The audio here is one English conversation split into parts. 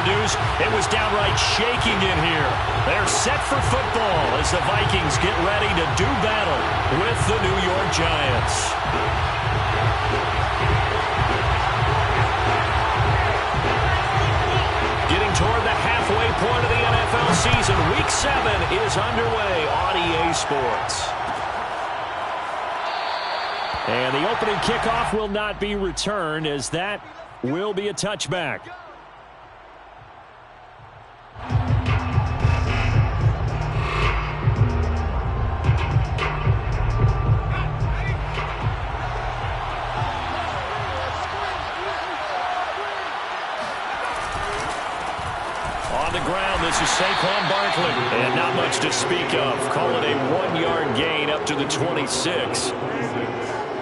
produce. It was downright shaking in here. They're set for football as the Vikings get ready to do battle with the New York Giants. Getting toward the halfway point of the NFL season, Week 7 is underway on EA Sports. And the opening kickoff will not be returned, as that will be a touchback. On the ground, this is Saquon Barkley. And not much to speak of. Call it a 1-yard gain up to the 26.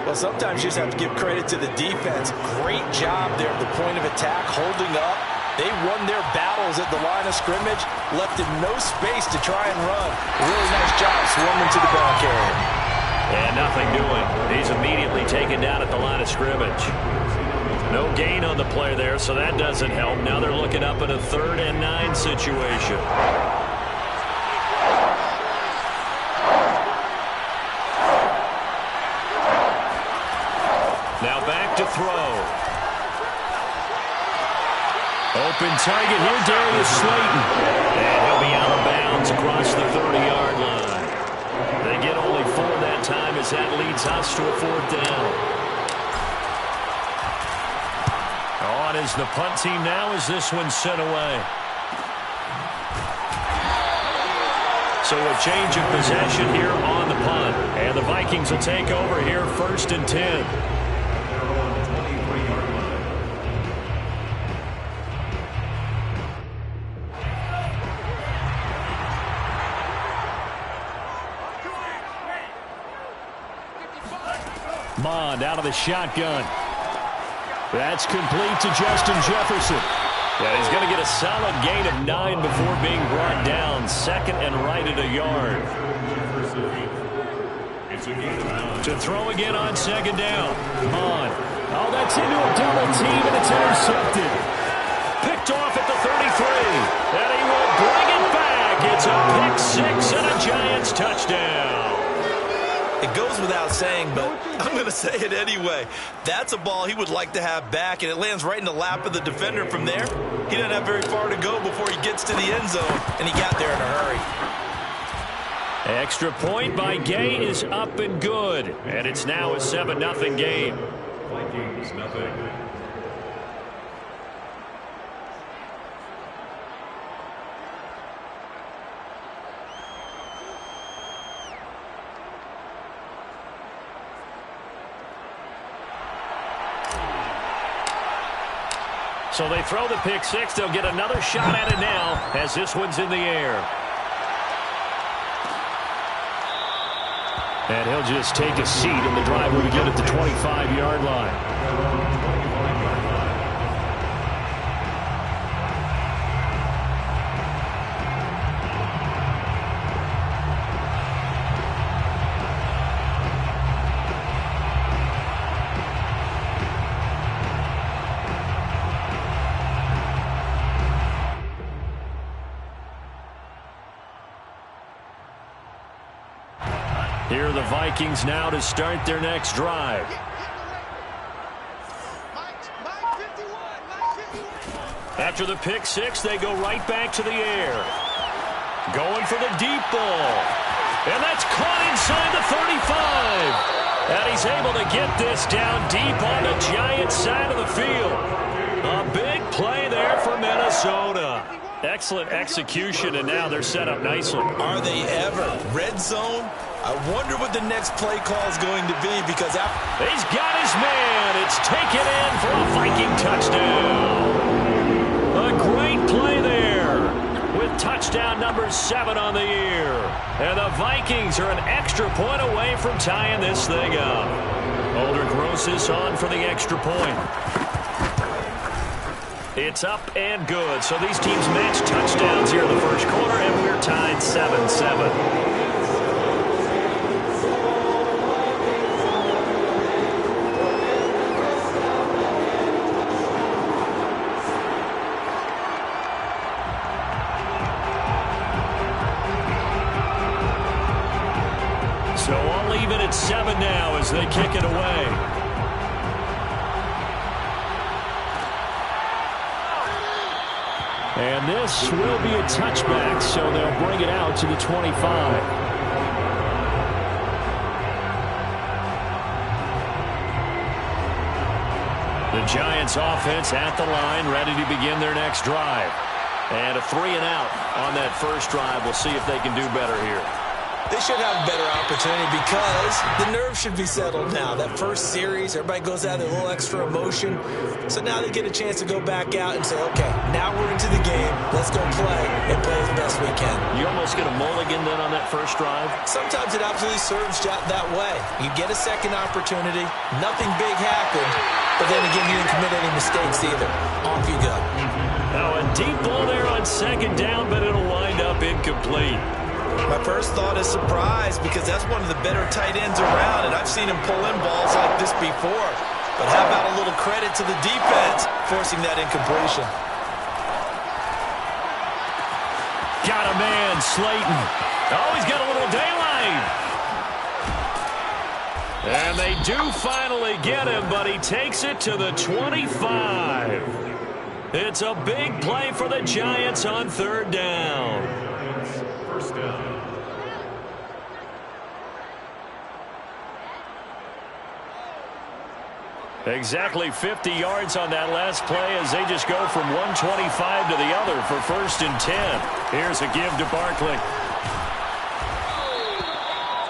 Well, sometimes you just have to give credit to the defense. Great job there at the point of attack, holding up. They won their battles at the line of scrimmage, left in no space to try and run. Really nice job swarming to the ground carry. And nothing doing. He's immediately taken down at the line of scrimmage. No gain on the play there, so that doesn't help. Now they're looking up at a 3rd and 9 situation. Now back to throw. Open target here, Darius Slayton. And he'll be out of bounds across the 30-yard line. They get only 4 that time as that leads us to a 4th down. On is the punt team now as this one's sent away. So a change of possession here on the punt. And the Vikings will take over here 1st and 10. Mond out of the shotgun. That's complete to Justin Jefferson. Yeah, he's going to get a solid gain of 9 before being brought down. 2nd and right at a yard. To throw again on 2nd down. Mond. Oh, that's into a double team, and it's intercepted. Picked off at the 33. And he will bring it back. It's a pick 6 and a Giants touchdown. It goes without saying, but I'm going to say it anyway. That's a ball he would like to have back, and it lands right in the lap of the defender from there. He doesn't have very far to go before he gets to the end zone, and he got there in a hurry. Extra point by Gay is up and good, and it's now a 7-0 game. Vikings nothing. So they throw the pick 6. They'll get another shot at it now as this one's in the air. And he'll just take a seat in the drive when we get at the 25-yard line. Here are the Vikings now to start their next drive. After the pick 6, they go right back to the air. Going for the deep ball. And that's caught inside the 35. And he's able to get this down deep on the Giants side of the field. A big play there for Minnesota. Excellent execution, and now they're set up nicely. Are they ever? Red zone? I wonder what the next play call is going to be, because he's got his man. It's taken in for a Viking touchdown. A great play there with touchdown number 7 on the year. And the Vikings are an extra point away from tying this thing up. Mulder Grosses on for the extra point. It's up and good. So these teams match touchdowns here in the first quarter, and we're tied 7-7. and 7 now as they kick it away. And this will be a touchback, so they'll bring it out to the 25. The Giants offense at the line, ready to begin their next drive. And a 3-and-out on that first drive. We'll see if they can do better here. They should have a better opportunity because the nerves should be settled now. That first series, everybody goes out with a little extra emotion. So now they get a chance to go back out and say, okay, now we're into the game. Let's go play and play as best we can. You almost get a mulligan then on that first drive? Sometimes it absolutely serves that way. You get a second opportunity. Nothing big happened. But then again, you didn't commit any mistakes either. Off you go. Now a deep ball there on second down, but it'll wind up incomplete. My first thought is surprise because that's one of the better tight ends around, and I've seen him pull in balls like this before. But how about a little credit to the defense forcing that incompletion? Got a man, Slayton. Oh, he's got a little daylight. And they do finally get him, but he takes it to the 25. It's a big play for the Giants on third down. First down. Exactly 50 yards on that last play as they just go from 125 to the other for 1st and 10. Here's a give to Barkley.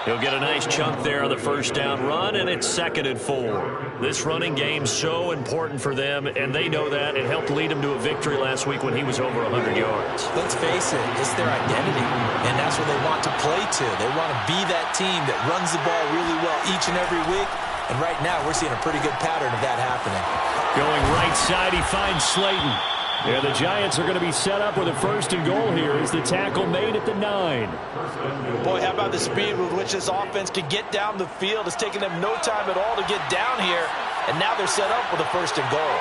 He'll get a nice chunk there on the first down run, and it's 2nd and 4. This running game's so important for them, and they know that. It helped lead them to a victory last week when he was over 100 yards. Let's face it, it's their identity, and that's what they want to play to. They want to be that team that runs the ball really well each and every week, and right now we're seeing a pretty good pattern of that happening. Going right side, he finds Slayton. Yeah, the Giants are going to be set up with a 1st and goal here as the tackle made at the 9. Boy, how about the speed with which this offense can get down the field? It's taken them no time at all to get down here, and now they're set up with a 1st and goal.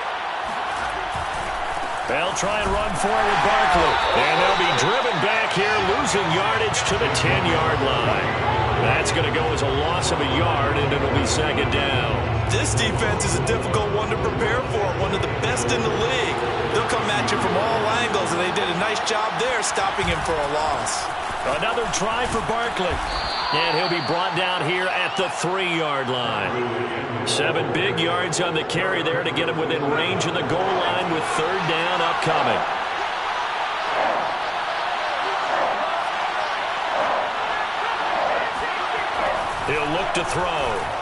They'll try and run forward Barkley, and they'll be driven back here, losing yardage to the 10-yard line. That's going to go as a loss of a yard, and it'll be 2nd down. This defense is a difficult one to prepare for, one of the best in the league. They'll come at you from all angles, and they did a nice job there stopping him for a loss. Another try for Barkley, and he'll be brought down here at the 3-yard line. 7 big yards on the carry there to get him within range of the goal line with 3rd down upcoming. He'll look to throw.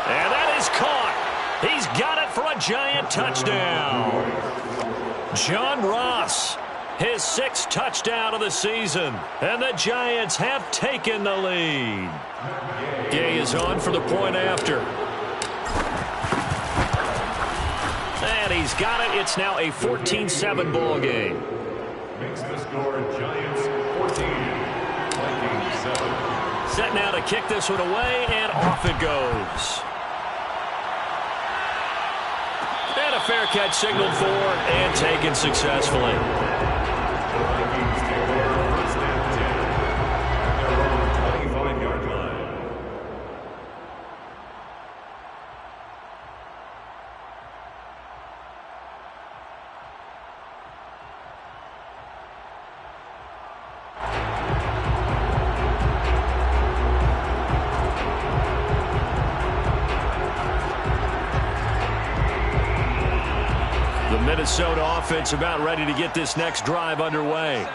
And that is caught. He's got it for a Giant touchdown. John Ross, his 6th touchdown of the season. And the Giants have taken the lead. Gay is on for the point after. And he's got it. It's now a 14-7 ball game. Makes the score Giants 14, Vikings 7. Set now to kick this one away, and off it goes. And a fair catch signaled for and taken successfully. The Vikings take over 1st and 10 at their own 25-yard line. Minnesota offense about ready to get this next drive underway.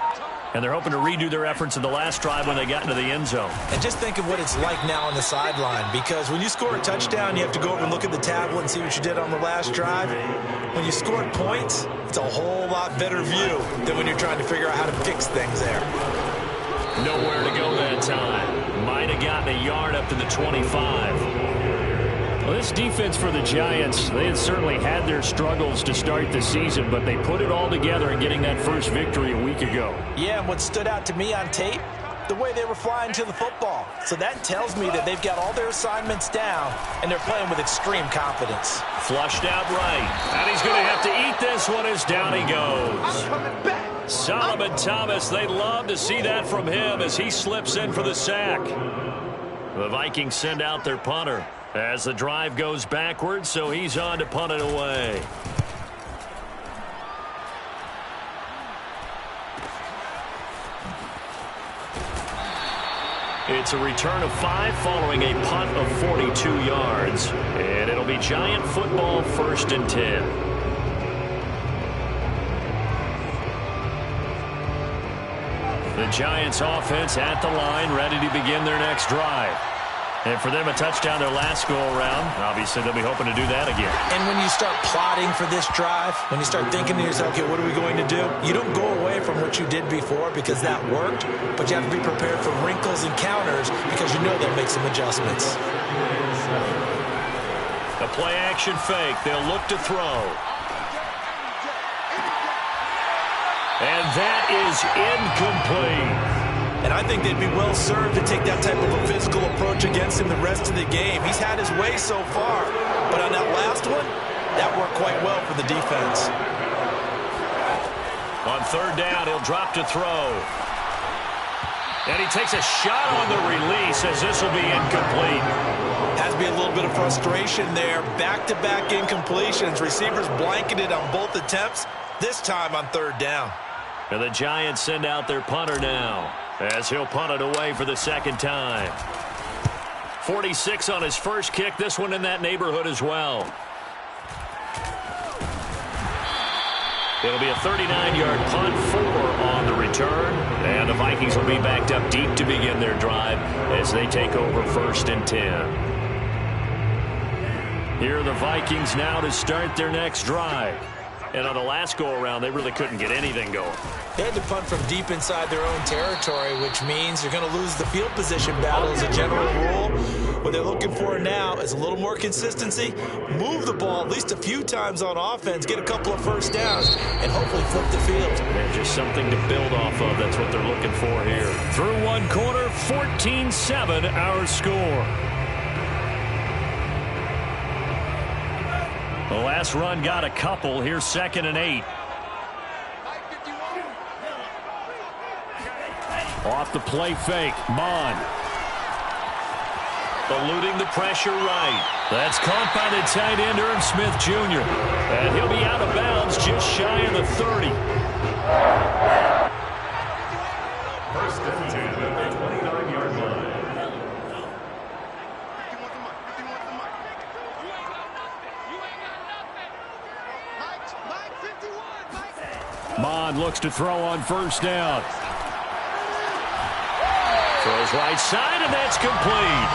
And they're hoping to redo their efforts in the last drive when they got into the end zone. And just think of what it's like now on the sideline, because when you score a touchdown, you have to go over and look at the tablet and see what you did on the last drive. When you scored points, it's a whole lot better view than when you're trying to figure out how to fix things there. Nowhere to go that time. Might have gotten a yard up to the 25. Well, this defense for the Giants, they had certainly had their struggles to start the season, but they put it all together in getting that first victory a week ago. Yeah, and what stood out to me on tape, the way they were flying to the football. So that tells me that they've got all their assignments down, and they're playing with extreme confidence. Flushed out right, and he's going to have to eat this one as down he goes. Solomon Thomas, they'd love to see that from him as he slips in for the sack. The Vikings send out their punter as the drive goes backwards, so he's on to punt it away. It's a return of 5 following a punt of 42 yards. And it'll be Giant football, 1st and 10. The Giants offense at the line, ready to begin their next drive. And for them, a touchdown their last go-around. Obviously, they'll be hoping to do that again. And when you start plotting for this drive, when you start thinking to yourself, okay, what are we going to do? You don't go away from what you did before because that worked, but you have to be prepared for wrinkles and counters because you know they'll make some adjustments. A play-action fake. They'll look to throw. And that is incomplete. And I think they'd be well served to take that type of a physical approach against him the rest of the game. He's had his way so far. But on that last one, that worked quite well for the defense. On 3rd down, he'll drop to throw. And he takes a shot on the release as this will be incomplete. Has to be a little bit of frustration there. Back-to-back incompletions. Receivers blanketed on both attempts, this time on 3rd down. And the Giants send out their punter now, as he'll punt it away for the 2nd time. 46 on his first kick, this one in that neighborhood as well. It'll be a 39-yard punt, 4 on the return, and the Vikings will be backed up deep to begin their drive as they take over 1st and 10. Here are the Vikings now to start their next drive. And on the last go-around, they really couldn't get anything going. They had to punt from deep inside their own territory, which means you're going to lose the field position battle as a general rule. What they're looking for now is a little more consistency, move the ball at least a few times on offense, get a couple of first downs, and hopefully flip the field. And just something to build off of. That's what they're looking for here. Through one quarter, 14-7 our score. The last run got a couple. Here's 2nd and 8. Off the play fake, Mond. Eluding the pressure right. That's caught by the tight end, Irv Smith Jr. And he'll be out of bounds just shy of the 30. 1st and 10 at the 29-yard line. Mond looks to throw on 1st down. Throws right side, and that's complete.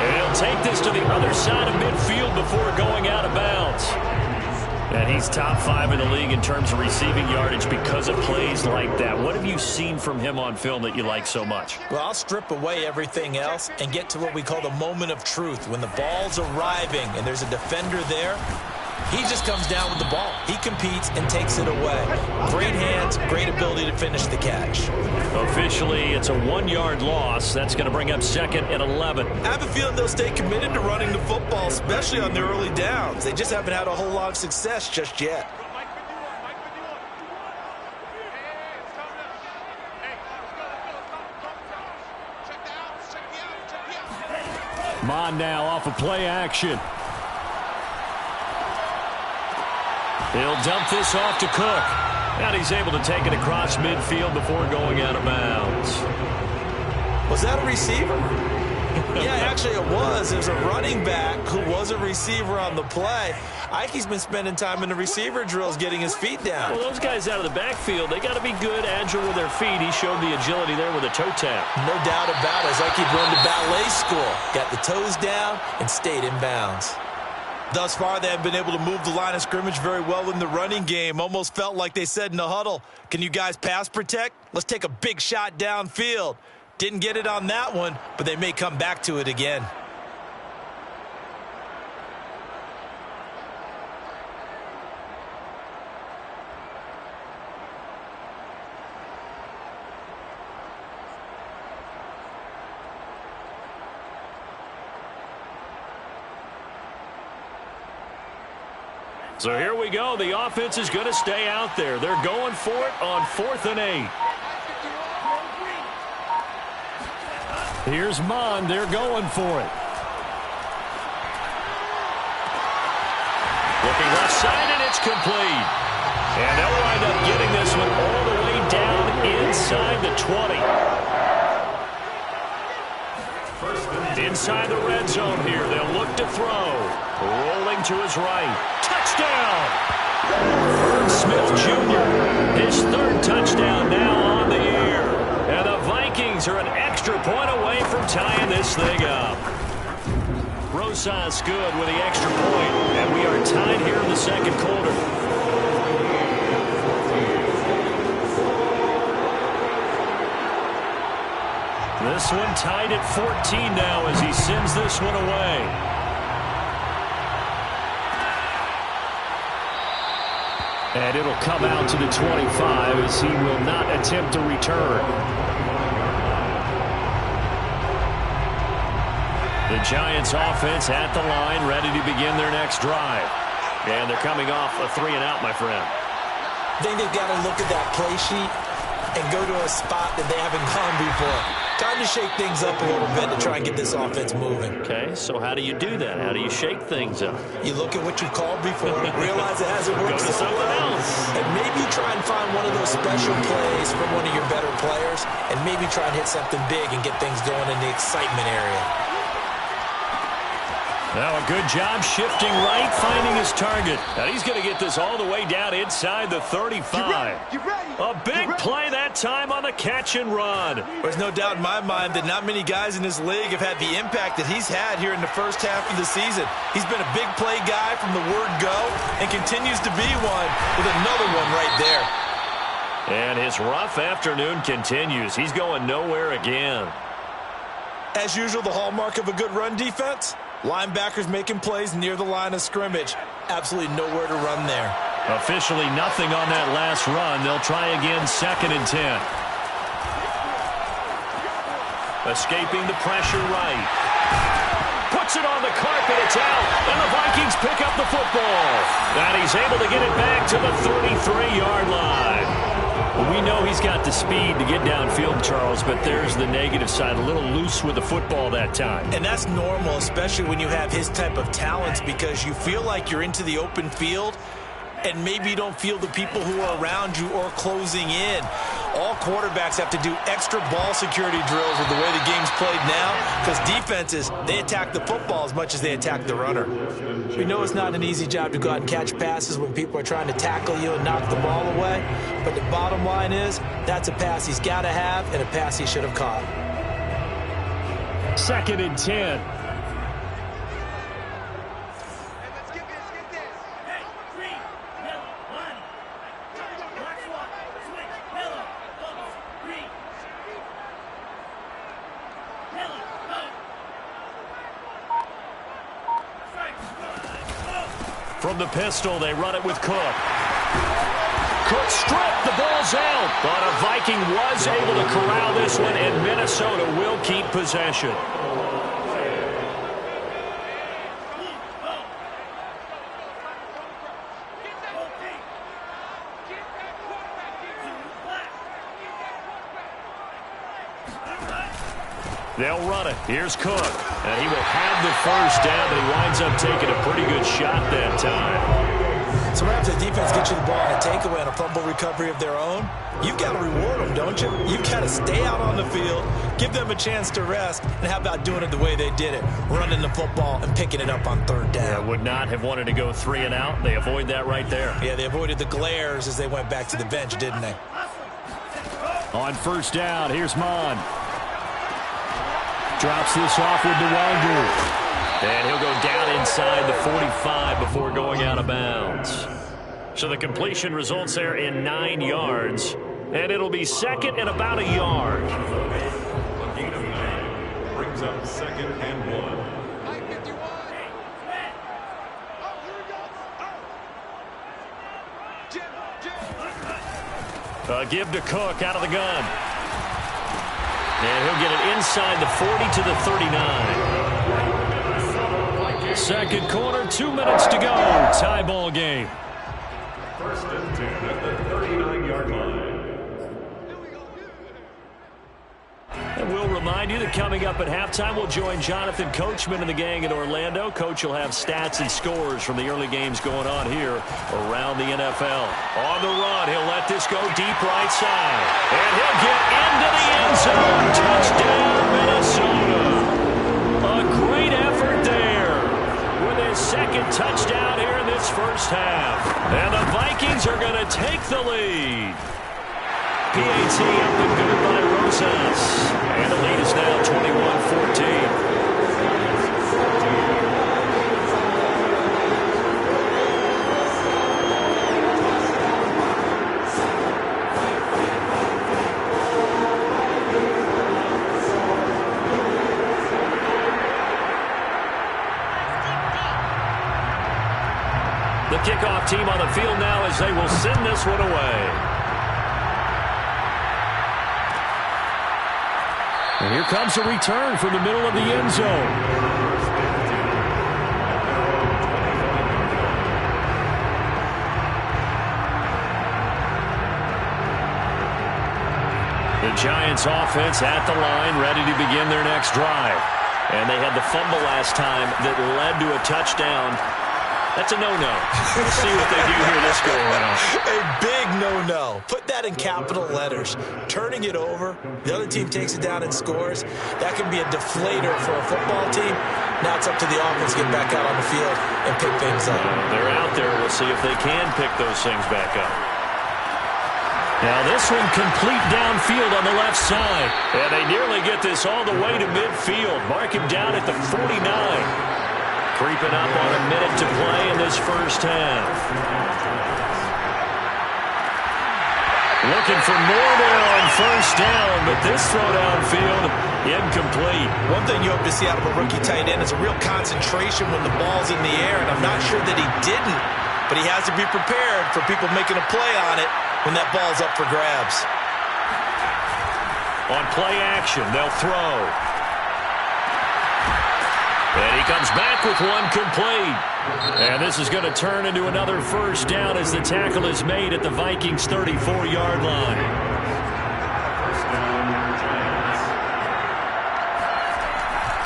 And he'll take this to the other side of midfield before going out of bounds. And he's top 5 in the league in terms of receiving yardage because of plays like that. What have you seen from him on film that you like so much? Well, I'll strip away everything else and get to what we call the moment of truth. When the ball's arriving and there's a defender there, he just comes down with the ball. He competes and takes it away. Great hands, great ability to finish the catch. Officially, it's a 1-yard loss. That's going to bring up 2nd and 11. I have a feeling they'll stay committed to running the football, especially on their early downs. They just haven't had a whole lot of success just yet. Mond now off of play action. He'll dump this off to Cook. And he's able to take it across midfield before going out of bounds. Was that a receiver? Yeah, actually it was. There's a running back who was a receiver on the play. Ikey's been spending time in the receiver drills getting his feet down. Well, those guys out of the backfield, they got to be good, agile with their feet. He showed the agility there with a toe tap. No doubt about it. It's like he'd run to ballet school. Got the toes down and stayed in bounds. Thus far, they haven't been able to move the line of scrimmage very well in the running game. Almost felt like they said in the huddle, can you guys pass protect? Let's take a big shot downfield. Didn't get it on that one, but they may come back to it again. So here we go. The offense is going to stay out there. They're going for it on 4th and 8. Here's Mond. They're going for it. Looking left side, and it's complete. And they'll wind up getting this one all the way down inside the 20. Inside the red zone here. They'll look to throw. Rolling to his right. Touchdown! Herb Smith Jr. His third touchdown now on the year. And the Vikings are an extra point away from tying this thing up. Rosas good with the extra point, and we are tied here in the second quarter. This one tied at 14 now as he sends this one away. And it'll come out to the 25 as he will not attempt to return. The Giants offense at the line, ready to begin their next drive. And they're coming off a 3-and-out, my friend. I think they've got to look at that play sheet and go to a spot that they haven't gone before. Time to shake things up a little bit to try and get this offense moving. Okay, so how do you do that? How do you shake things up? You look at what you called before, realize it hasn't worked so well, and maybe try and find one of those special plays from one of your better players, and maybe try and hit something big and get things going in the excitement area. Now a good job shifting right, finding his target. Now he's going to get this all the way down inside the 35. A big play that time on the catch and run. There's no doubt in my mind that not many guys in this league have had the impact that he's had here in the first half of the season. He's been a big play guy from the word go and continues to be one with another one right there. And his rough afternoon continues. He's going nowhere again. As usual, the hallmark of a good run defense, linebackers making plays near the line of scrimmage. Absolutely nowhere to run there. Officially nothing on that last run. They'll try again, 2nd and 10. Escaping the pressure right. Puts it on the carpet. It's out. And the Vikings pick up the football. And he's able to get it back to the 33-yard line. We know he's got the speed to get downfield, Charles, but there's the negative side. A little loose with the football that time. And that's normal, especially when you have his type of talents, because you feel like you're into the open field and maybe you don't feel the people who are around you or closing in. All quarterbacks have to do extra ball security drills with the way the game's played now, because defenses, they attack the football as much as they attack the runner. We know it's not an easy job to go out and catch passes when people are trying to tackle you and knock the ball away, but the bottom line is that's a pass he's got to have and a pass he should have caught. 2nd and 10. From the pistol, they run it with Cook. Cook stripped, the ball's out. But a Viking was able to corral this one, and Minnesota will keep possession. They'll run it. Here's Cook. And he will have the first down, but he winds up taking a pretty good shot that time. So after the defense gets you the ball on a takeaway and a fumble recovery of their own, you've got to reward them, don't you? You've got to stay out on the field, give them a chance to rest, and how about doing it the way they did it, running the football and picking it up on 3rd down. Yeah, would not have wanted to go 3 and out. They avoid that right there. Yeah, they avoided the glares as they went back to the bench, didn't they? On 1st down, here's Mond. Drops this off with DeWalder. And he'll go down inside the 45 before going out of bounds. So the completion results there in 9 yards. And it'll be 2nd and about a yard. Brings up 2nd and 1. Give to Cook out of the gun. And he'll get it inside the 40 to the 39. 2nd quarter, 2 minutes to go. Tie ball game. 1st and 10 at the 39-yard line. And we'll remind you that coming up at halftime, we'll join Jonathan Coachman and the gang in Orlando. Coach will have stats and scores from the early games going on here around the NFL. On the run, he'll let this go deep right side. And he'll get into the end zone. Touchdown, Minnesota. A great effort there with his second touchdown here in this first half. And the Vikings are going to take the lead. PAT up and good by Rosas. And the lead is now 21-14. The kickoff team on the field now as they will send this one away. And here comes a return from the middle of the end zone. The Giants offense at the line, ready to begin their next drive. And they had the fumble last time that led to a touchdown. That's a no-no. We'll see what they do here this go around. A big no-no. Put that in capital letters. Turning it over, the other team takes it down and scores. That can be a deflator for a football team. Now it's up to the offense to get back out on the field and pick things up. They're out there. We'll see if they can pick those things back up. Now this one complete downfield on the left side. And they nearly get this all the way to midfield. Mark him down at the 49. Creeping up on a minute to play in this first half. Looking for more there on first down, but this throw downfield incomplete. One thing you hope to see out of a rookie tight end is a real concentration when the ball's in the air, and I'm not sure that he didn't, but he has to be prepared for people making a play on it when that ball's up for grabs. On play action, they'll throw. And he comes back with one complete. And this is going to turn into another first down as the tackle is made at the Vikings' 34-yard line.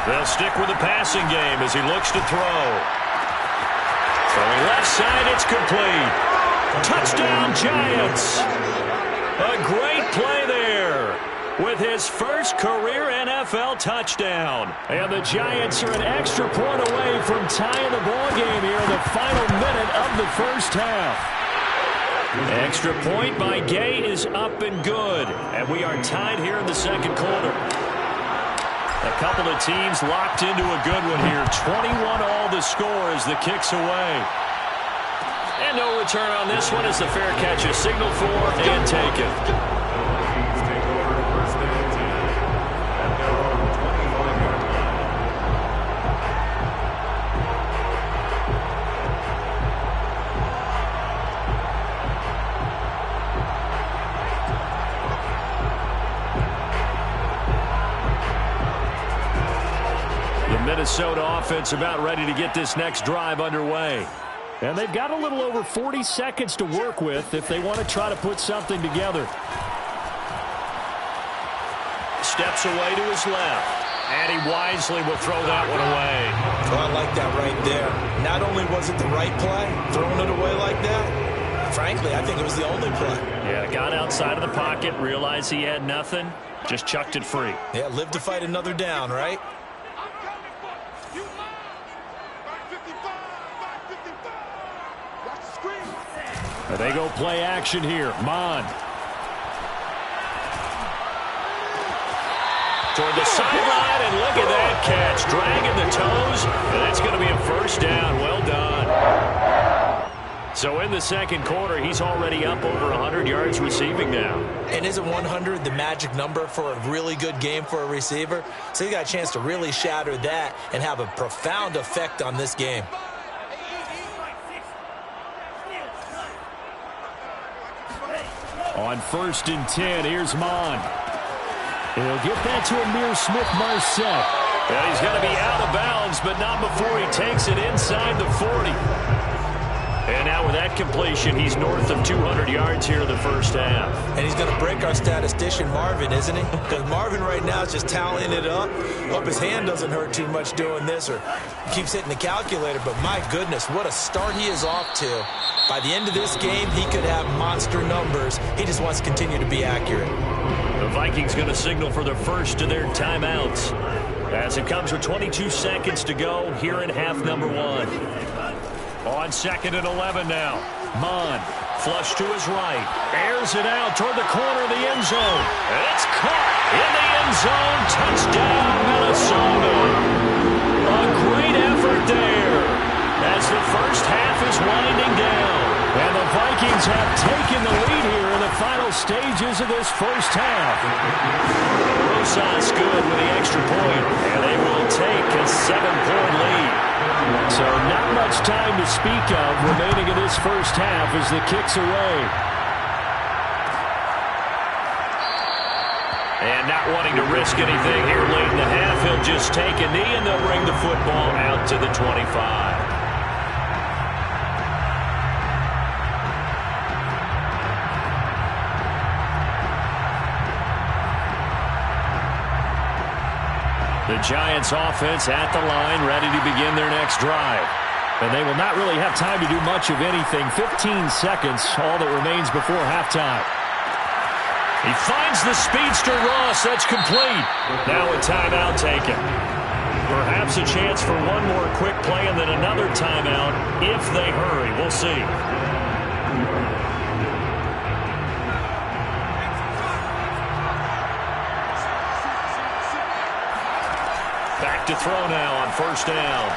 They'll stick with the passing game as he looks to throw. From the left side, it's complete. Touchdown, Giants. A great play there with his first career NFL touchdown. And the Giants are an extra point away from tying the ball game here in the final minute of the first half. Extra point by Gay is up and good. And we are tied here in the second quarter. A couple of teams locked into a good one here. 21-all the score as the kick's away. And no return on this one as the fair catch is signaled for and taken. Minnesota offense about ready to get this next drive underway. And they've got a little over 40 seconds to work with if they want to try to put something together. Steps away to his left. And he wisely will throw that one away. Well, I like that right there. Not only was it the right play, throwing it away like that, frankly, I think it was the only play. Yeah, got outside of the pocket, realized he had nothing, just chucked it free. Yeah, live to fight another down, right? They go play action here. Mond. Toward the sideline, and look at that catch. Dragging the toes, and that's going to be a first down. Well done. So in the second quarter, he's already up over 100 yards receiving now. And isn't 100 the magic number for a really good game for a receiver? So he got a chance to really shatter that and have a profound effect on this game. On 1st and 10, here's Mond. He'll get that to Amir Smith-Marset. And he's going to be out of bounds, but not before he takes it inside the 40. And now with that completion, he's north of 200 yards here in the first half. And he's going to break our statistician, Marvin, isn't he? Because Marvin right now is just tallying it up. Hope his hand doesn't hurt too much doing this or keeps hitting the calculator. But my goodness, what a start he is off to. By the end of this game, he could have monster numbers. He just wants to continue to be accurate. The Vikings going to signal for the first of their timeouts as it comes with 22 seconds to go here in half number 1. On 2nd and 11 now. Mond, flush to his right. Airs it out toward the corner of the end zone. And it's caught in the end zone. Touchdown, Minnesota. A great effort there as the first half is winding down. And the Vikings have taken the lead here in the final stages of this first half. Rosas good with the extra point, and they will take a 7-point lead. So not much time to speak of remaining in this first half as the kick's away. And not wanting to risk anything here late in the half, he'll just take a knee and they'll bring the football out to the 25. The Giants offense at the line, ready to begin their next drive. And they will not really have time to do much of anything. 15 seconds, all that remains before halftime. He finds the speedster Ross. That's complete. Now a timeout taken. Perhaps a chance for one more quick play and then another timeout if they hurry. We'll see. Back to throw now on first down.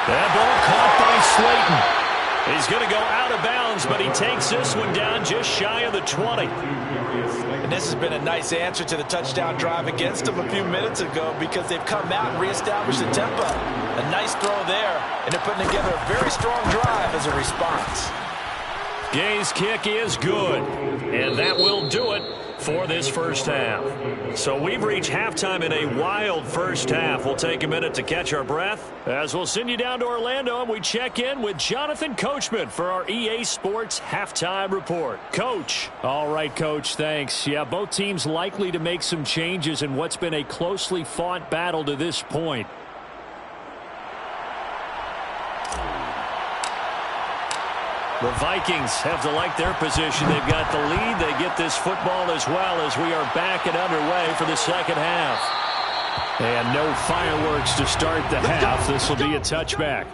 That ball caught by Slayton. He's going to go out of bounds, but he takes this one down just shy of the 20. And this has been a nice answer to the touchdown drive against them a few minutes ago because they've come out and reestablished the tempo. A nice throw there, and they're putting together a very strong drive as a response. Gay's kick is good, and that will do it for this first half. So we've reached halftime in a wild first half. We'll take a minute to catch our breath as we'll send you down to Orlando and we check in with Jonathan Coachman for our EA Sports Halftime Report. Coach. All right, Coach, thanks. Yeah, both teams likely to make some changes in what's been a closely fought battle to this point. The Vikings have to like their position. They've got the lead. They get this football as well as we are back and underway for the second half. And no fireworks to start the half. This will be a touchback.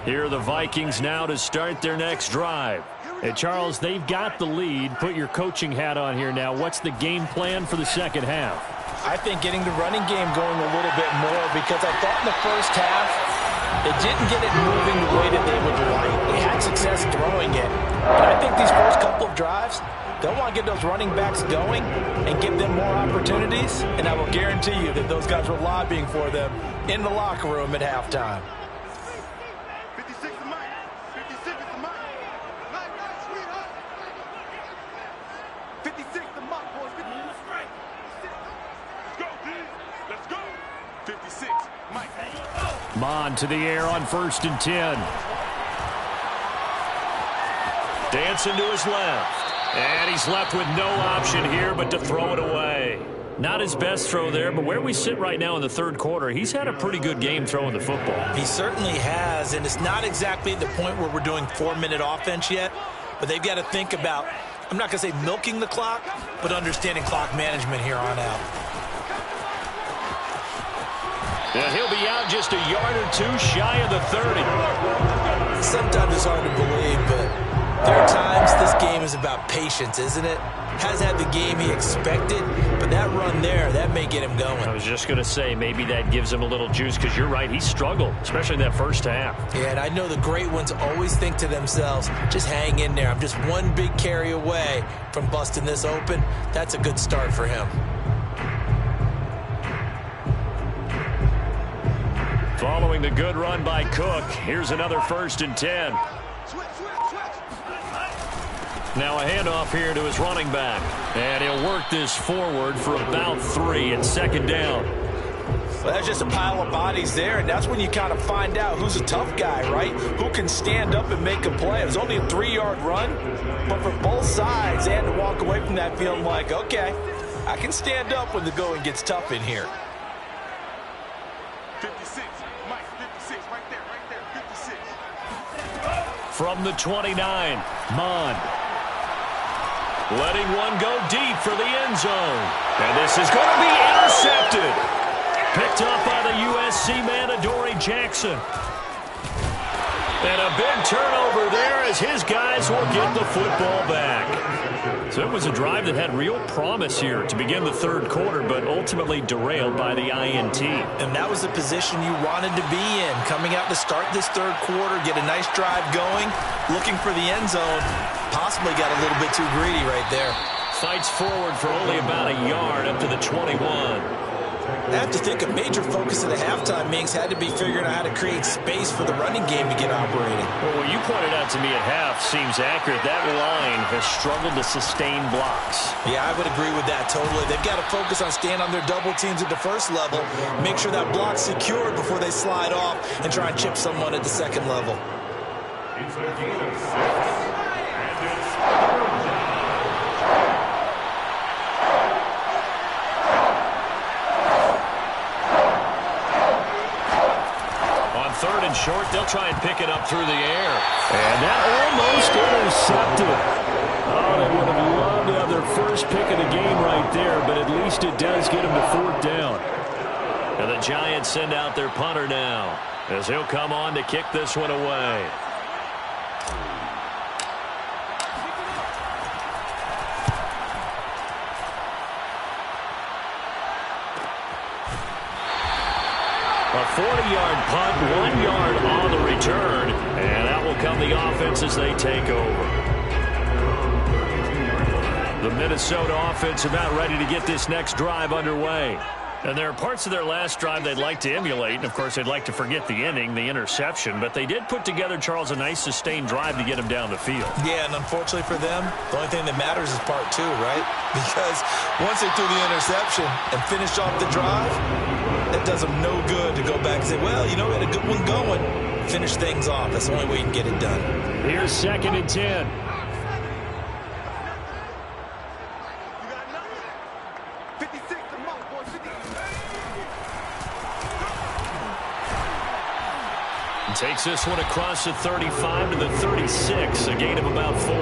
Here are the Vikings now to start their next drive. And Charles, they've got the lead. Put your coaching hat on here now. What's the game plan for the second half? I think getting the running game going a little bit more because I thought in the first half they didn't get it moving the way that they would like. They had success throwing it. But I think these first couple of drives, they'll want to get those running backs going and give them more opportunities. And I will guarantee you that those guys were lobbying for them in the locker room at halftime. Mond to the air on 1st and 10. Dancing to his left. And he's left with no option here but to throw it away. Not his best throw there, but where we sit right now in the third quarter, he's had a pretty good game throwing the football. He certainly has, and it's not exactly the point where we're doing 4-minute offense yet, but they've got to think about, I'm not going to say milking the clock, but understanding clock management here on out. And he'll be out just a yard or two shy of the 30. Sometimes it's hard to believe, but there are times this game is about patience, isn't it? Has had the game he expected, but that run there, that may get him going. I was just going to say, maybe that gives him a little juice because you're right, he struggled, especially in that first half. Yeah, and I know the great ones always think to themselves, just hang in there. I'm just one big carry away from busting this open. That's a good start for him. Following the good run by Cook, here's another 1st and 10. Now a handoff here to his running back. And he'll work this forward for about 3 at 2nd down. Well, that's just a pile of bodies there, and that's when you kind of find out who's a tough guy, right? Who can stand up and make a play. It was only a 3-yard run, but for both sides, they had to walk away from that feeling like, okay, I can stand up when the going gets tough in here. 56, Mike, 56, right there, 56. From the 29, Mond. Letting one go deep for the end zone. And this is going to be intercepted. Picked up by the USC man, Adoree Jackson. And a big turnover there as his guys will get the football back. So it was a drive that had real promise here to begin the 3rd quarter, but ultimately derailed by the INT. And that was the position you wanted to be in. Coming out to start this 3rd quarter, get a nice drive going, looking for the end zone. Possibly got a little bit too greedy right there. Fights forward for only about a yard up to the 21. I have to think a major focus of the halftime, Mings, had to be figuring out how to create space for the running game to get operating. Well, what you pointed out to me at half seems accurate. That line has struggled to sustain blocks. Yeah, I would agree with that totally. They've got to focus on staying on their double teams at the 1st level, make sure that block's secured before they slide off and try and chip someone at the 2nd level. It's a gain of 6, and it's On 3rd and short, they'll try and pick it up through the air. And that almost intercepted. Oh, they would have loved to have their first pick of the game right there, but at least it does get them to 4th down. And the Giants send out their punter now, as he'll come on to kick this one away. A 40-yard punt, 1 yard on the return, and that will come the offense as they take over. The Minnesota offense about ready to get this next drive underway. And there are parts of their last drive they'd like to emulate, and of course they'd like to forget the ending, the interception, but they did put together, Charles, a nice sustained drive to get him down the field. Yeah, and unfortunately for them, the only thing that matters is part 2, right? Because once they threw the interception and finished off the drive, it does them no good to go back and say, well, you know, we had a good one going. Finish things off. That's the only way you can get it done. Here's 2nd and 10. Takes this one across the 35 to the 36, a gain of about 4.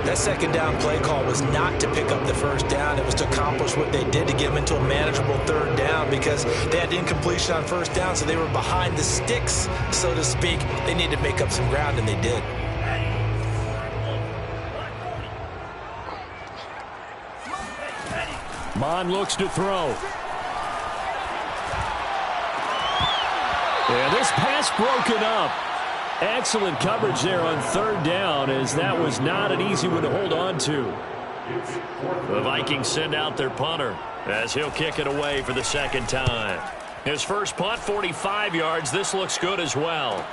That 2nd down play call was not to pick up the 1st down. It was to accomplish what they did to get them into a manageable 3rd down because they had incompletion on 1st down, so they were behind the sticks, so to speak. They needed to make up some ground, and they did. Mond looks to throw. And this pass broken up. Excellent coverage there on 3rd down, as that was not an easy one to hold on to. The Vikings send out their punter as he'll kick it away for the 2nd time. His first punt, 45 yards. This looks good as well.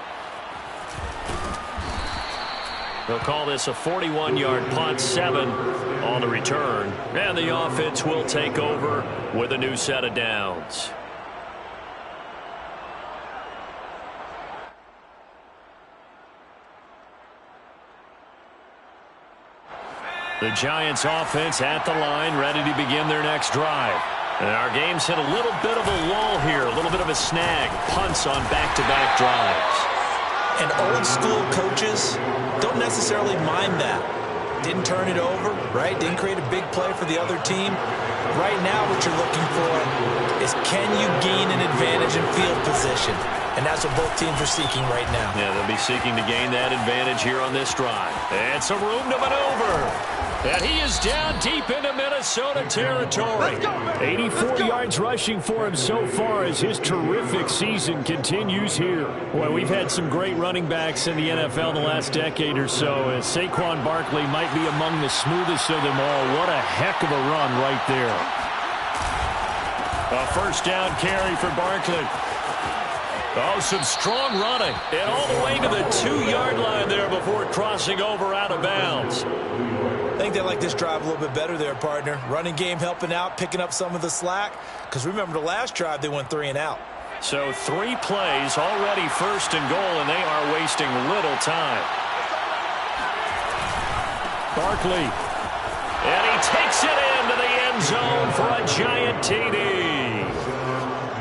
They'll call this a 41-yard punt, 7 on the return. And the offense will take over with a new set of downs. The Giants offense at the line, ready to begin their next drive. And our game's hit a little bit of a lull here, a little bit of a snag. Punts on back-to-back drives. And old-school coaches don't necessarily mind that. Didn't turn it over, right? Didn't create a big play for the other team. Right now what you're looking for is, can you gain an advantage in field position? And that's what both teams are seeking right now. Yeah, they'll be seeking to gain that advantage here on this drive. And some room to maneuver. And he is down deep into Minnesota territory. 84 yards rushing for him so far as his terrific season continues here. Well, we've had some great running backs in the NFL the last decade or so, as Saquon Barkley might be among the smoothest of them all. What a heck of a run right there. A 1st down carry for Barkley. Oh, some strong running. And all the way to the 2-yard line there before crossing over out of bounds. I think they like this drive a little bit better there, partner. Running game helping out, picking up some of the slack. Because remember the last drive, they went 3 and out. So 3 plays, already first and goal, and they are wasting little time. Barkley. And he takes it into the end zone for a giant TD.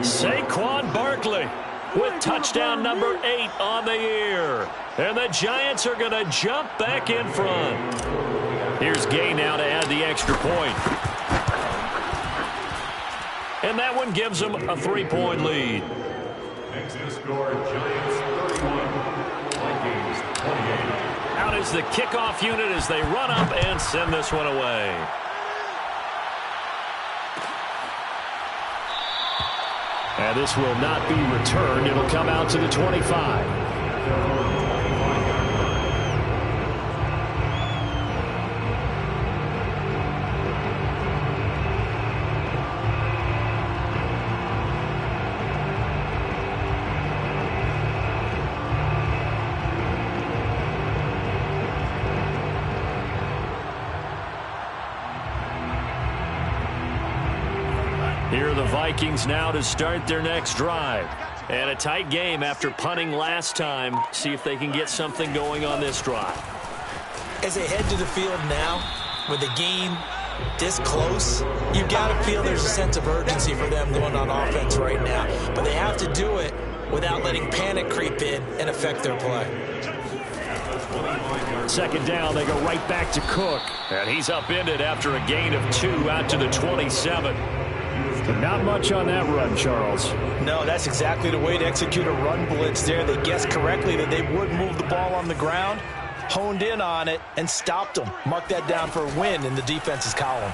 Saquon Barkley with touchdown number 8 on the year. And the Giants are going to jump back in front. Here's Gay now to add the extra point. And that one gives them a 3-point lead. Next to score, Giants 31, Vikings 28. Out is the kickoff unit as they run up and send this one away. And this will not be returned. It'll come out to the 25. Here are the Vikings now to start their next drive. And a tight game after punting last time. See if they can get something going on this drive. As they head to the field now, with the game this close, you've got to feel there's a sense of urgency for them going on offense right now. But they have to do it without letting panic creep in and affect their play. Second down, they go right back to Cook. And he's upended after a gain of 2 out to the 27. Not much on that run, Charles. No, that's exactly the way to execute a run blitz there. They guessed correctly that they would move the ball on the ground, honed in on it, and stopped them. Mark that down for a win in the defense's column.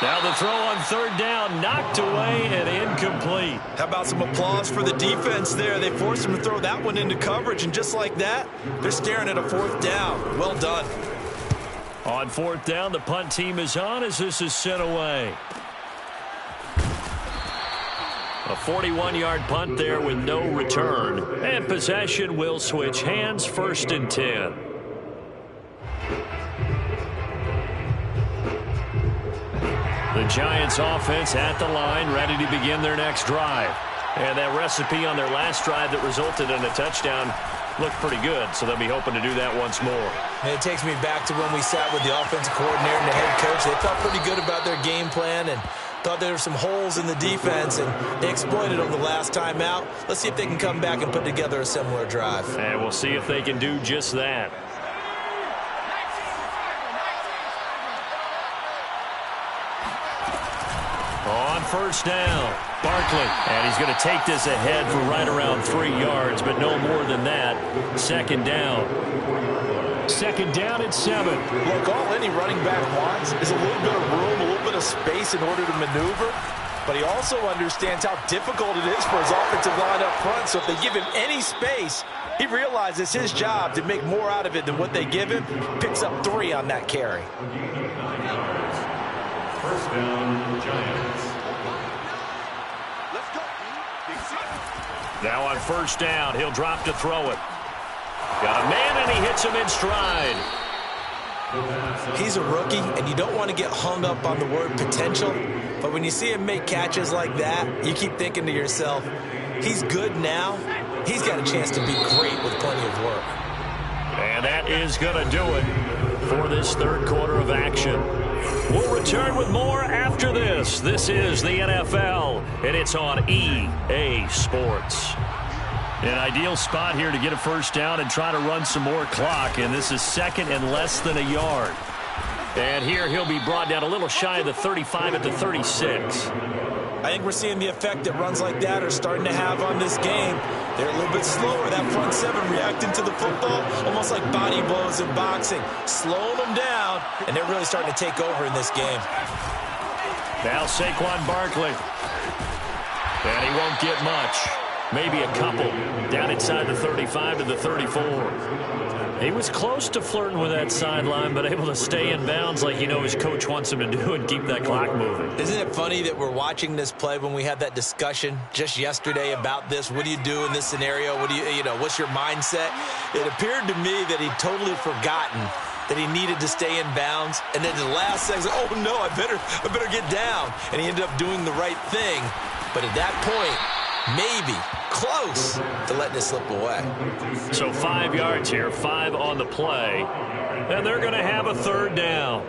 Now the throw on third down, knocked away and incomplete. How about some applause for the defense there? They forced him to throw that one into coverage, and just like that, they're staring at a 4th down. Well done. On 4th down, the punt team is on as this is sent away. A 41-yard punt there with no return. And possession will switch hands, 1st and 10. The Giants offense at the line, ready to begin their next drive. And that recipe on their last drive that resulted in a touchdown looked pretty good, so they'll be hoping to do that once more. And it takes me back to when we sat with the offensive coordinator and the head coach. They felt pretty good about their game plan and thought there were some holes in the defense, and they exploited them the last time out. Let's see if they can come back and put together a similar drive. And we'll see if they can do just that. On 1st down, Barkley. And he's going to take this ahead for right around 3 yards, but no more than that. 2nd down. 2nd down at 7. Look, all any running back wants is a little bit of room, a little bit of space in order to maneuver. But he also understands how difficult it is for his offensive line up front. So if they give him any space, he realizes his job to make more out of it than what they give him. Picks up 3 on that carry. 1st down, Giants. Now on 1st down, he'll drop to throw it. Got a man, and he hits him in stride. He's a rookie, and you don't want to get hung up on the word potential. But when you see him make catches like that, you keep thinking to yourself, he's good now. He's got a chance to be great with plenty of work. And that is going to do it for this 3rd quarter of action. We'll return with more after this. This is the NFL, and it's on EA Sports. An ideal spot here to get a 1st down and try to run some more clock, and this is 2nd and less than a yard. And here he'll be brought down a little shy of the 35 at the 36. I think we're seeing the effect that runs like that are starting to have on this game. They're a little bit slower, that front 7 reacting to the football, almost like body blows in boxing, slowing them down, and they're really starting to take over in this game. Now Saquon Barkley. And he won't get much. Maybe a couple. Down right inside the 35 to the 34. He was close to flirting with that sideline, but able to stay in bounds like his coach wants him to do and keep that clock moving. Isn't it funny that we're watching this play when we had that discussion just yesterday about this? What do you do in this scenario? What do what's your mindset? It appeared to me that he'd totally forgotten that he needed to stay in bounds, and then the last second, oh no, I better get down, and he ended up doing the right thing. But at that point, maybe close to letting it slip away. So 5 yards here, 5 on the play, and they're going to have a third down.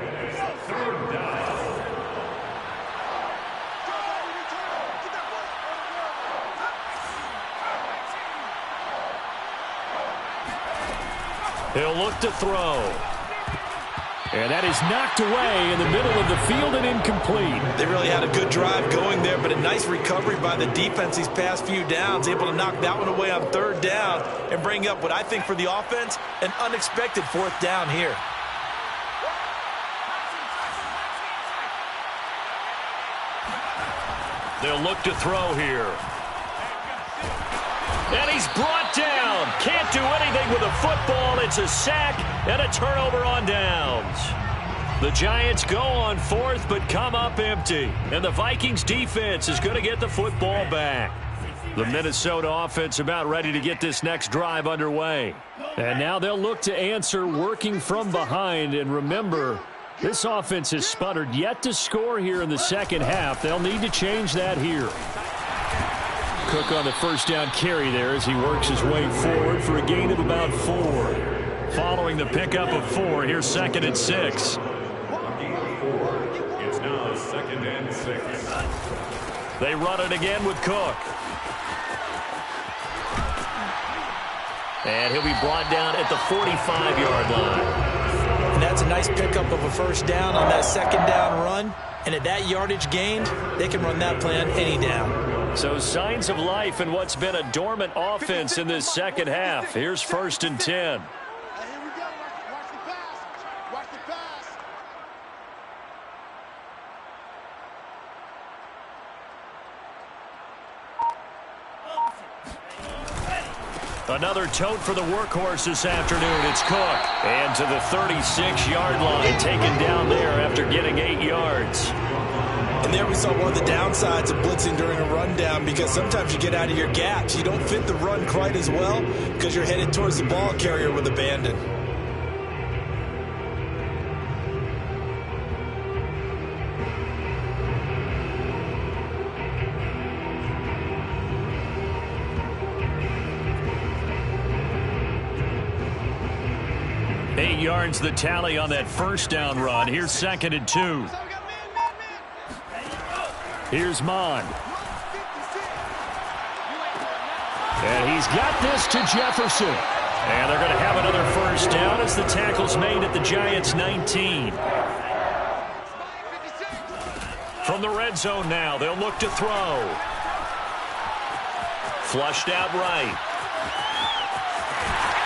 He'll look to throw. And that is knocked away in the middle of the field and incomplete. They really had a good drive going there, but a nice recovery by the defense these past few downs, able to knock that one away on third down and bring up what I think for the offense, an unexpected fourth down here. They'll look to throw here. And he's brought down. Can't do anything with a football. It's a sack and a turnover on downs. The Giants go on fourth but come up empty. And the Vikings defense is going to get the football back. The Minnesota offense about ready to get this next drive underway. And now they'll look to answer working from behind. And remember, this offense has sputtered yet to score here in the second half. They'll need to change that here. Cook on the first down carry there as he works his way forward for a gain of about 4. Following the pickup of 4, here's 2nd and 6. It's now 2nd and 6. They run it again with Cook. And he'll be brought down at the 45-yard line. And that's a nice pickup of a first down on that second down run. And at that yardage gained, they can run that play on any down. So signs of life in what's been a dormant offense in this second half. Here's 1st and 10. Here we go. Watch the pass. Watch the pass. Another tote for the workhorse this afternoon. It's Cook. And to the 36-yard line, taken down there after getting 8 yards. And there we saw one of the downsides of blitzing during a rundown, because sometimes you get out of your gaps. You don't fit the run quite as well because you're headed towards the ball carrier with abandon. Yards the tally on that first down run. Here's 2nd and 2. Here's Mond. And he's got this to Jefferson. And they're going to have another first down as the tackle's made at the Giants' 19. From the red zone now, they'll look to throw. Flushed out right.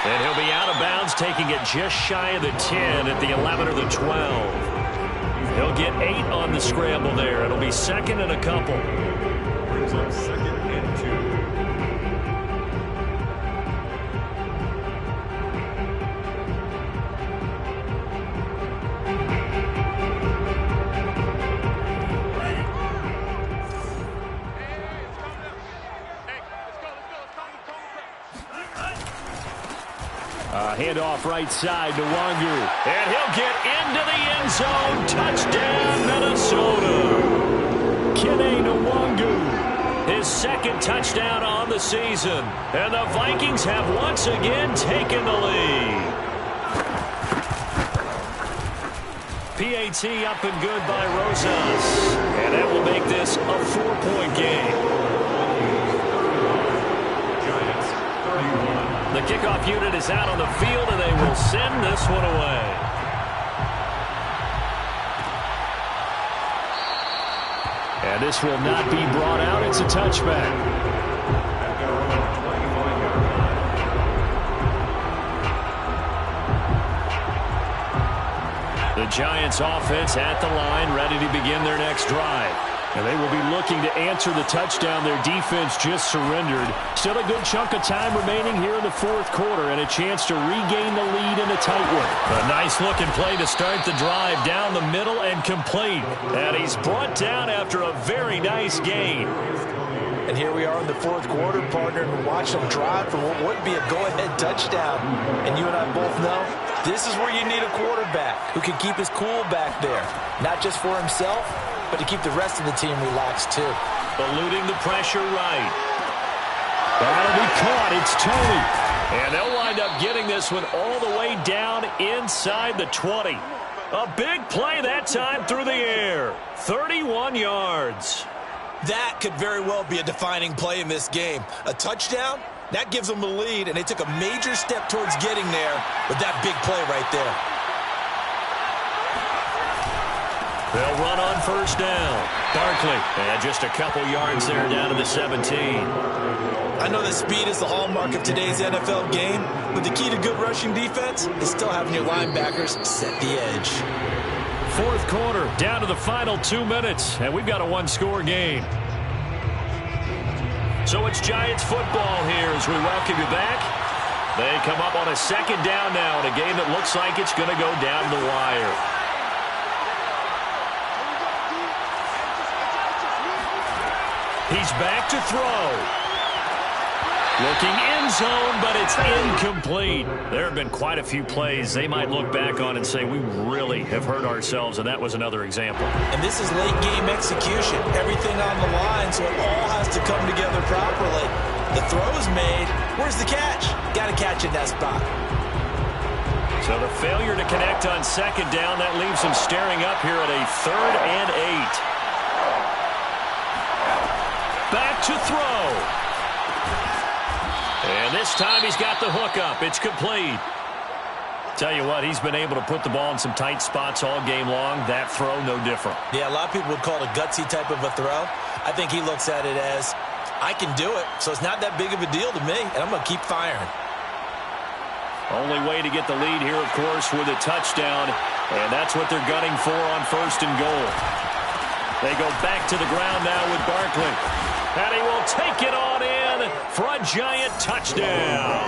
And he'll be out of bounds, taking it just shy of the 10 at the 11 or the 12. He'll get 8 on the scramble there. It'll be 2nd and a couple. Brings up 2nd and 2. Handoff right side to Wangu. And he'll get into the end zone. Touchdown, Minnesota. Kene Nwangu, his 2nd touchdown on the season. And the Vikings have once again taken the lead. PAT up and good by Rosas. And that will make this a 4-point game. The kickoff unit is out on the field, and they will send this one away. And this will not be brought out. It's a touchback. The Giants offense at the line, ready to begin their next drive. And they will be looking to answer the touchdown their defense just surrendered. Still a good chunk of time remaining here in the fourth quarter and a chance to regain the lead in a tight one. A nice looking play to start the drive down the middle and complete. And he's brought down after a very nice gain. And here we are in the fourth quarter, partner, and watch them drive for what would be a go-ahead touchdown. And you and I both know this is where you need a quarterback who can keep his cool back there, not just for himself, but to keep the rest of the team relaxed too. Eluding the pressure right. That'll be caught. It's Tony. And they'll wind up getting this one all the way down inside the 20. A big play that time through the air. 31 yards. That could very well be a defining play in this game. A touchdown, that gives them the lead, and they took a major step towards getting there with that big play right there. They'll run on first down. Barkley, and just a couple yards there down to the 17. I know that speed is the hallmark of today's NFL game, but the key to good rushing defense is still having your linebackers set the edge. Fourth quarter, down to the final 2 minutes, and we've got a one-score game. So it's Giants football here as we welcome you back. They come up on a second down now in a game that looks like it's going to go down the wire. He's back to throw. Looking end zone, but it's incomplete. There have been quite a few plays they might look back on and say, we really have hurt ourselves, and that was another example. And this is late-game execution. Everything on the line, so it all has to come together properly. The throw's made. Where's the catch? Got to catch in that spot. So the failure to connect on second down, that leaves him staring up here at a 3rd and 8. Back to throw. And this time he's got the hook up. It's complete. Tell you what, he's been able to put the ball in some tight spots all game long. That throw, no different. Yeah, a lot of people would call it a gutsy type of a throw. I think he looks at it as, I can do it, so it's not that big of a deal to me, and I'm going to keep firing. Only way to get the lead here, of course, with a touchdown, and that's what they're gunning for on first and goal. They go back to the ground now with Barkley. And he will take it on in for a Giant touchdown.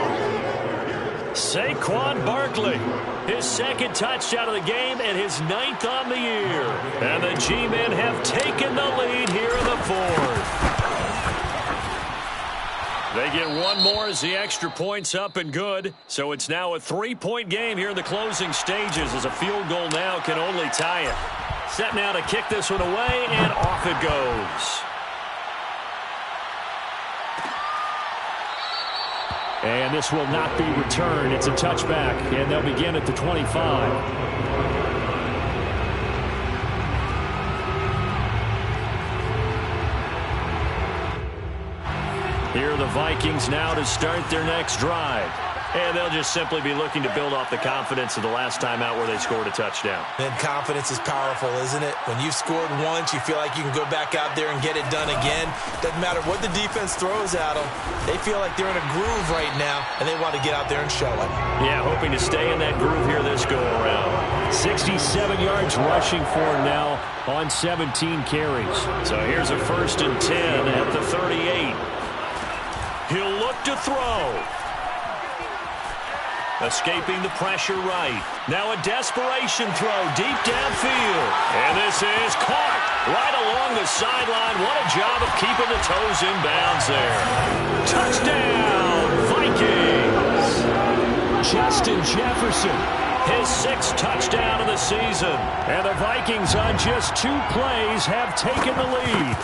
Saquon Barkley, his second touchdown of the game and his 9th on the year. And the G-men have taken the lead here in the fourth. They get one more as the extra point's up and good. So it's now a 3-point game here in the closing stages as a field goal now can only tie it. Set now to kick this one away, and off it goes. And this will not be returned. It's a touchback, and they'll begin at the 25. Here are the Vikings now to start their next drive. And they'll just simply be looking to build off the confidence of the last time out where they scored a touchdown. And confidence is powerful, isn't it? When you've scored once, you feel like you can go back out there and get it done again. Doesn't matter what the defense throws at them. They feel like they're in a groove right now, and they want to get out there and show it. Yeah, hoping to stay in that groove here this go-around. 67 yards rushing for him now on 17 carries. So here's a 1st and 10 at the 38. He'll look to throw. Escaping the pressure right. Now a desperation throw deep downfield. And this is caught right along the sideline. What a job of keeping the toes in bounds there. Touchdown, Vikings. Justin Jefferson, his 6th touchdown of the season. And the Vikings on just 2 plays have taken the lead.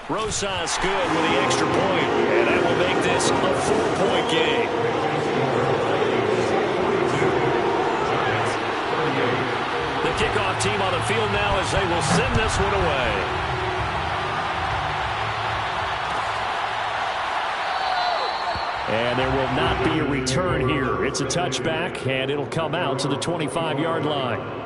Rosas good with the extra point, and that will make this a 4-point game. The kickoff team on the field now as they will send this one away. And there will not be a return here. It's a touchback, and it'll come out to the 25-yard line.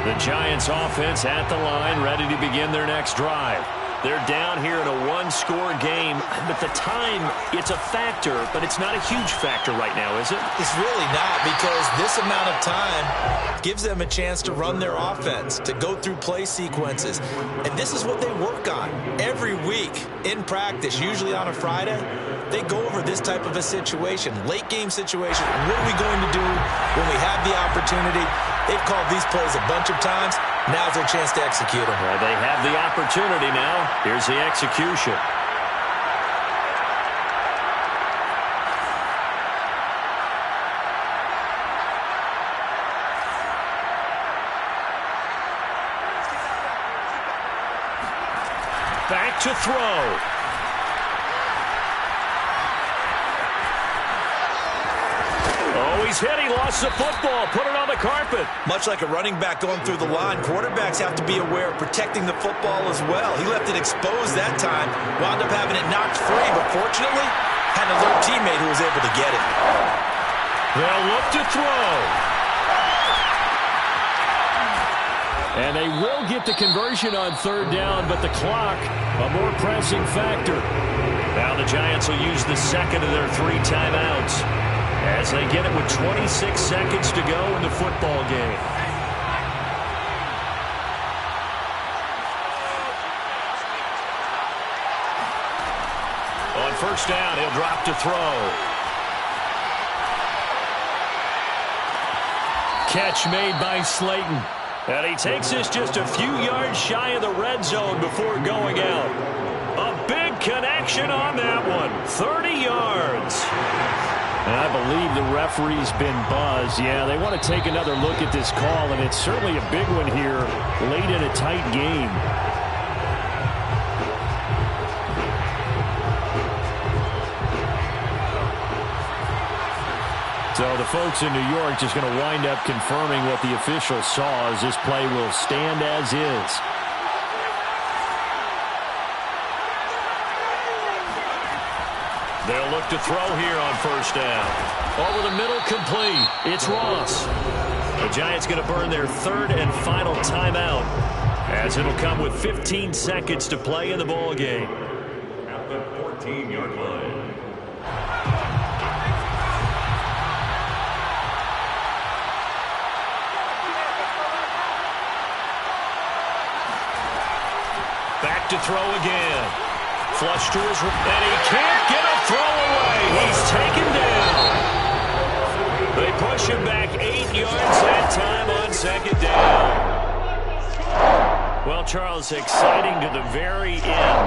The Giants offense at the line, ready to begin their next drive. They're down here in a one-score game, but the time, it's a factor, but it's not a huge factor right now, is it? It's really not, because this amount of time gives them a chance to run their offense, to go through play sequences. And this is what they work on every week in practice, usually on a Friday. They go over this type of a situation, late game situation. What are we going to do when we have the opportunity? They've called these plays a bunch of times. Now's their chance to execute them. Well, they have the opportunity now. Here's the execution. Back to throw. Oh, he's hit. He lost the football. Put it on the carpet. Much like a running back going through the line, quarterbacks have to be aware of protecting the football as well. He left it exposed that time, wound up having it knocked free, but fortunately had an alert teammate who was able to get it. They'll look to throw. And they will get the conversion on third down, but the clock, a more pressing factor. Now the Giants will use the second of their 3 timeouts as they get it with 26 seconds to go in the football game. On first down, he'll drop to throw. Catch made by Slayton. And he takes this just a few yards shy of the red zone before going out. A big connection on that one. 30 yards. And I believe the referee's been buzzed. Yeah, they want to take another look at this call, and it's certainly a big one here late in a tight game. So the folks in New York just going to wind up confirming what the official saw, as this play will stand as is. They'll look to throw here on first down. Over the middle, complete. It's Ross. The Giants going to burn their 3rd and final timeout, as it'll come with 15 seconds to play in the ball game. At the 14-yard line. Back to throw again. Flush to his, and he can't get a throw away. He's taken down. They push him back 8 yards that time on second down. Well, Charles, exciting to the very end.